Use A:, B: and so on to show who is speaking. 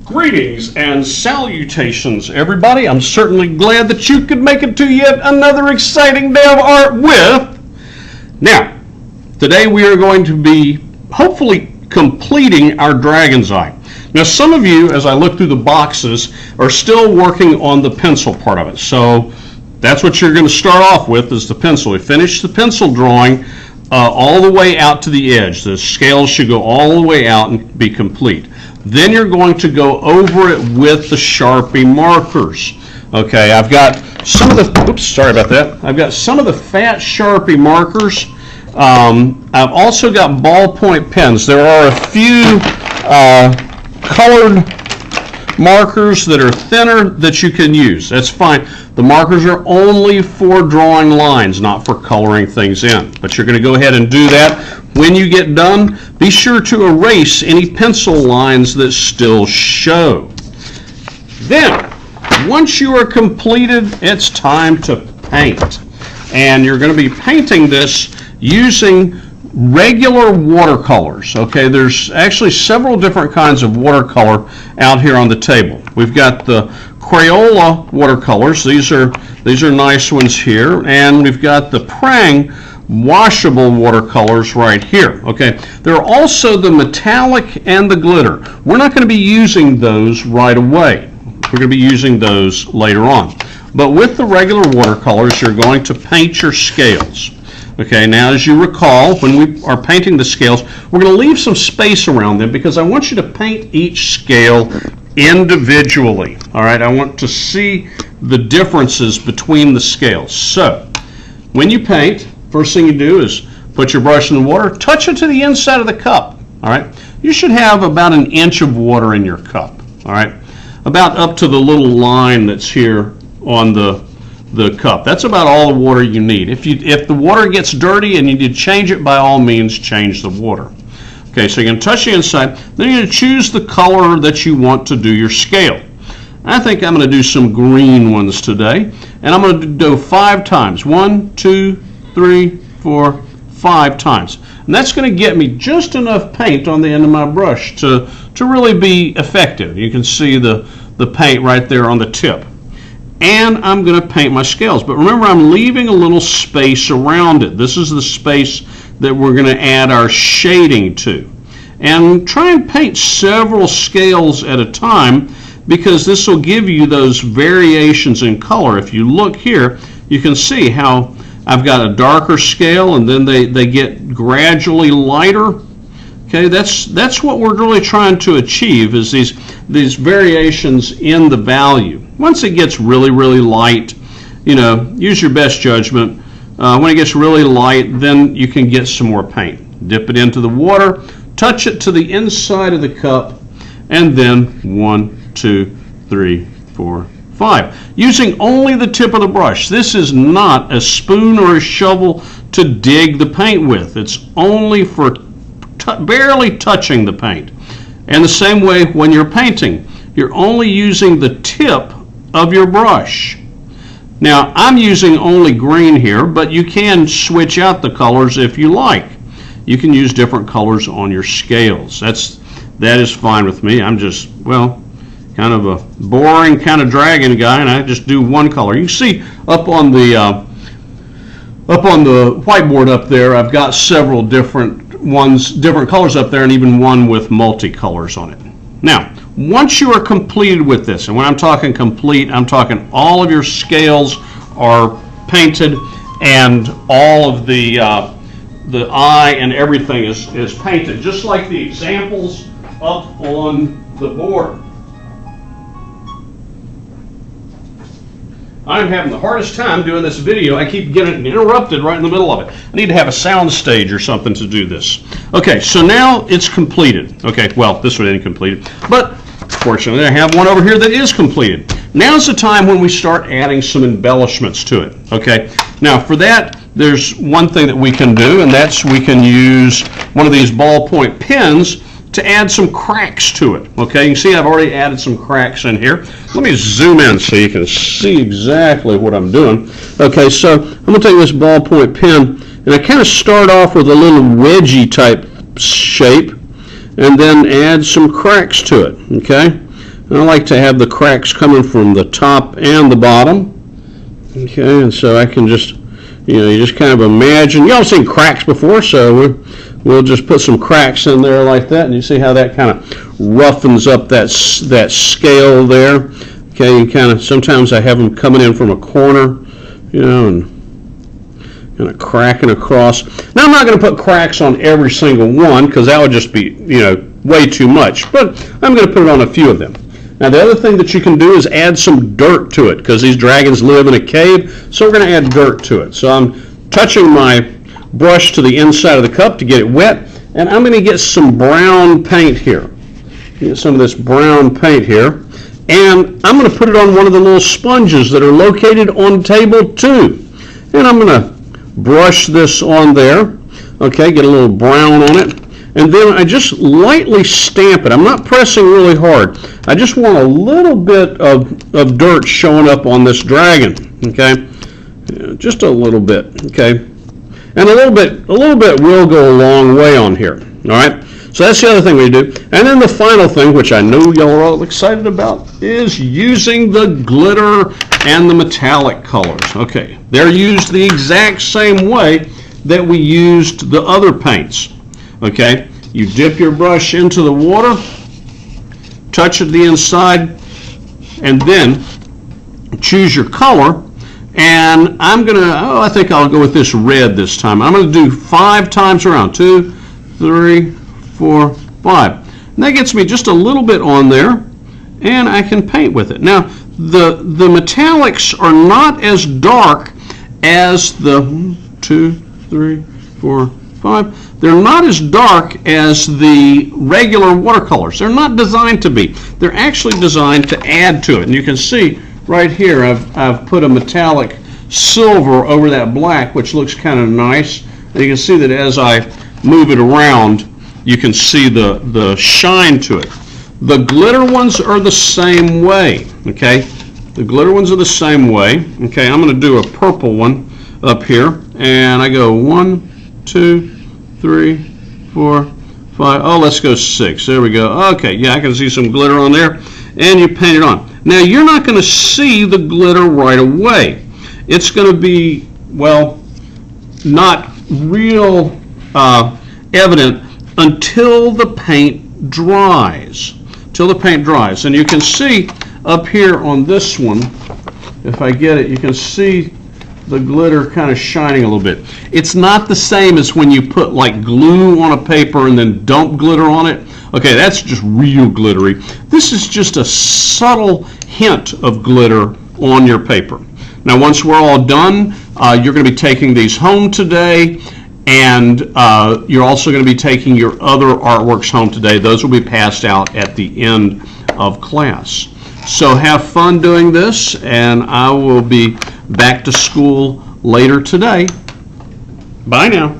A: Greetings and salutations, everybody. I'm certainly glad that you could make it to yet another exciting day of art with. Now, today we are going to be hopefully completing our dragon's eye. Now, some of you, as I look through the boxes, are still working on the pencil part of it. So that's what you're going to start off with, is the pencil. We finished the pencil drawing all the way out to the edge. The scales should go all the way out and be complete. Then you're going to go over it with the Sharpie markers. Okay, I've got some of the, oops, sorry about that. I've got some of the fat Sharpie markers. I've also got ballpoint pens. There are a few colored markers that are thinner that you can use. That's fine. The markers are only for drawing lines, not for coloring things in. But you're going to go ahead and do that. When you get done, be sure to erase any pencil lines that still show. Then, once you are completed, it's time to paint. And you're going to be painting this using regular watercolors. Okay, there's actually several different kinds of watercolor out here on the table. We've got the Crayola watercolors. These are nice ones here, and we've got the Prang washable watercolors right here. Okay, there are also the metallic and the glitter. We're not going to be using those right away. We're going to be using those later on. But with the regular watercolors, you're going to paint your scales. Okay, now as you recall, when we are painting the scales, we're going to leave some space around them because I want you to paint each scale individually. All right, I want to see the differences between the scales. So, when you paint, first thing you do is put your brush in the water, touch it to the inside of the cup. All right, you should have about an inch of water in your cup. All right, about up to the little line that's here on the cup. That's about all the water you need. If the water gets dirty and you need to change it, by all means change the water. Okay, so you're going to touch the inside, then you're going to choose the color that you want to do your scale. I think I'm going to do some green ones today, and I'm going to do 5 times. 1, 2, 3, 4, 5 times. And that's going to get me just enough paint on the end of my brush to really be effective. You can see the paint right there on the tip. And I'm going to paint my scales. But remember, I'm leaving a little space around it. This is the space that we're going to add our shading to. And try and paint several scales at a time, because this will give you those variations in color. If you look here, you can see how I've got a darker scale and then they get gradually lighter. Okay, that's what we're really trying to achieve, is these variations in the value. Once it gets really, really light, you know, use your best judgment. When it gets really light, then you can get some more paint. Dip it into the water, touch it to the inside of the cup, and then 1, 2, 3, 4, 5. Using only the tip of the brush. This is not a spoon or a shovel to dig the paint with. It's only for barely touching the paint. And the same way when you're painting, you're only using the tip of your brush. Now, I'm using only green here, but you can switch out the colors if you like. You can use different colors on your scales. That is fine with me. I'm just, well, kind of a boring kind of dragon guy, and I just do one color. You can see up on the whiteboard up there, I've got several different colors up there, and even one with multicolors on it. Now, once you are completed with this, and when I'm talking complete, I'm talking all of your scales are painted, and all of the eye and everything is painted, just like the examples up on the board. I'm having the hardest time doing this video. I keep getting interrupted right in the middle of it. I need to have a sound stage or something to do this. Okay, so now it's completed. Okay, well, this one isn't completed, but fortunately I have one over here that is completed. Now's the time when we start adding some embellishments to it. Okay, now for that, there's one thing that we can do, and that's we can use one of these ballpoint pens to add some cracks to it. Okay, you can see I've already added some cracks in here. Let me zoom in so you can see exactly what I'm doing. Okay, so I'm going to take this ballpoint pen, and I kind of start off with a little wedgie type shape, and then add some cracks to it. Okay, I like to have the cracks coming from the top and the bottom. Okay, and so I can just, you just kind of imagine. Y'all seen cracks before, so we'll just put some cracks in there like that, and you see how that kind of roughens up that scale there. Okay, and kind of, sometimes I have them coming in from a corner, and kind of cracking across. Now, I'm not going to put cracks on every single one because that would just be, way too much, but I'm going to put it on a few of them. Now, the other thing that you can do is add some dirt to it because these dragons live in a cave, so we're going to add dirt to it. So I'm touching my brush to the inside of the cup to get it wet, and I'm going to get some brown paint here. Get some of this brown paint here, and I'm going to put it on one of the little sponges that are located on table 2. And I'm going to brush this on there, okay, get a little brown on it, and then I just lightly stamp it. I'm not pressing really hard. I just want a little bit of dirt showing up on this dragon, okay, just a little bit, okay, and a little bit will go a long way on here, all right. So that's the other thing we do. And then the final thing, which I know y'all are all excited about, is using the glitter and the metallic colors. Okay, they're used the exact same way that we used the other paints. Okay, you dip your brush into the water, touch it the inside, and then choose your color. And I'm gonna, I think I'll go with this red this time. I'm gonna do 5 times around. 2, 3, 4, 5. And that gets me just a little bit on there, and I can paint with it. Now, the metallics are not as dark as the 2, 3, 4, 5. They're not as dark as the regular watercolors. They're not designed to be. They're actually designed to add to it. And you can see right here I've put a metallic silver over that black, which looks kind of nice. And you can see that as I move it around, you can see the shine to it. The glitter ones are the same way, okay? The glitter ones are the same way. Okay, I'm going to do a purple one up here, and I go 1, 2, 3, 4, 5. Oh, let's go 6. There we go. Okay, yeah, I can see some glitter on there, and you paint it on. Now, you're not going to see the glitter right away. It's going to be, well, not real evident until the paint dries. Till the paint dries. And you can see up here on this one, if I get it, you can see the glitter kind of shining a little bit. It's not the same as when you put like glue on a paper and then dump glitter on it. Okay, that's just real glittery. This is just a subtle hint of glitter on your paper. Now, once we're all done, you're going to be taking these home today, and you're also going to be taking your other artworks home today. Those will be passed out at the end of class. So have fun doing this, and I will be back to school later today. Bye now.